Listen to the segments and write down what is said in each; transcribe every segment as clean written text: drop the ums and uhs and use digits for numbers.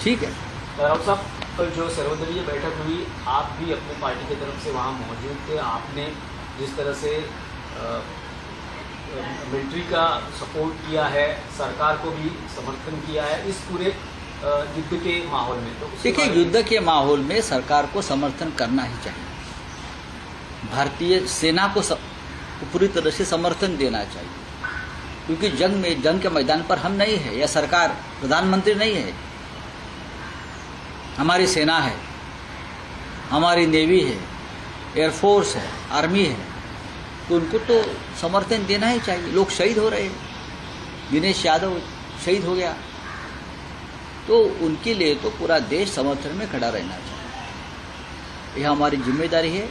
ठीक है। राउत साहब, कल जो सर्वदलीय बैठक हुई, आप भी अपने पार्टी की तरफ से वहाँ मौजूद थे। आपने जिस तरह से मिलिट्री का सपोर्ट किया है, सरकार को भी समर्थन किया है इस पूरे युद्ध के माहौल में, तो देखिए, युद्ध के माहौल में सरकार को समर्थन करना ही चाहिए। भारतीय सेना को पूरी तरह से समर्थन देना चाहिए, क्योंकि जंग के मैदान पर हम नहीं है, या सरकार, प्रधानमंत्री नहीं है। हमारी सेना है, हमारी नेवी है, एयरफोर्स है, आर्मी है, तो उनको तो समर्थन देना ही चाहिए। लोग शहीद हो रहे हैं। दिनेश यादव शहीद हो गया, तो उनके लिए तो पूरा देश समर्थन में खड़ा रहना चाहिए। यह हमारी जिम्मेदारी है,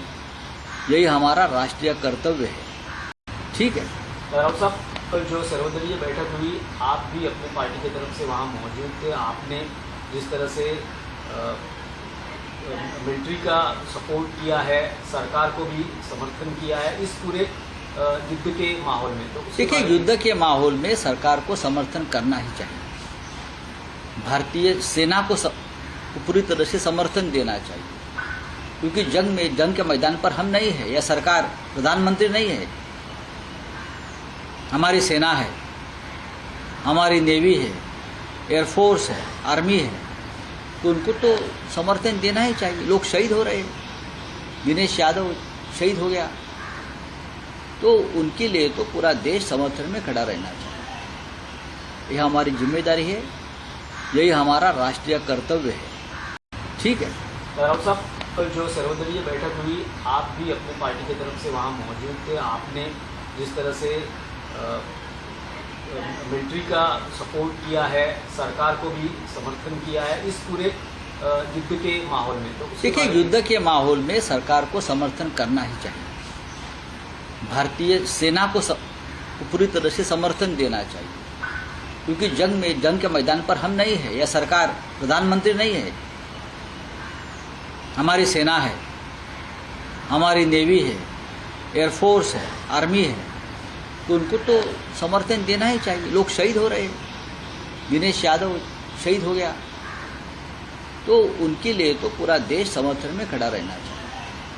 यही हमारा राष्ट्रीय कर्तव्य है। ठीक है। राउत साहब, कल जो सर्वदलीय बैठक हुई, आप भी अपने पार्टी की तरफ से वहाँ मौजूद थे। आपने जिस तरह से मिलिट्री का सपोर्ट किया है, सरकार को भी समर्थन किया है इस पूरे युद्ध के माहौल में, तो देखिए, युद्ध के माहौल में सरकार को समर्थन करना ही चाहिए। भारतीय सेना को पूरी तरह से समर्थन देना चाहिए, क्योंकि जंग के मैदान पर हम नहीं है, या सरकार, प्रधानमंत्री नहीं है। हमारी सेना है, हमारी नेवी है, एयरफोर्स है, आर्मी है, तो उनको तो समर्थन देना ही चाहिए। लोग शहीद हो रहे हैं। दिनेश यादव शहीद हो गया, तो उनके लिए तो पूरा देश समर्थन में खड़ा रहना चाहिए। यह हमारी जिम्मेदारी है, यही हमारा राष्ट्रीय कर्तव्य है। ठीक है। राउत साहब, कल जो सर्वदलीय बैठक हुई, आप भी अपने पार्टी की तरफ से वहाँ मौजूद थे। आपने जिस तरह से मिलिट्री का सपोर्ट किया है, सरकार को भी समर्थन किया है इस पूरे युद्ध के माहौल में, तो देखिए, युद्ध के माहौल में सरकार को समर्थन करना ही चाहिए। भारतीय सेना को पूरी तरह से समर्थन देना चाहिए, क्योंकि जंग के मैदान पर हम नहीं है, या सरकार, प्रधानमंत्री नहीं है। हमारी सेना है, हमारी नेवी है, एयरफोर्स है, आर्मी है, तो उनको तो समर्थन देना ही चाहिए। लोग शहीद हो रहे हैं। दिनेश यादव शहीद हो गया, तो उनके लिए तो पूरा देश समर्थन में खड़ा रहना चाहिए।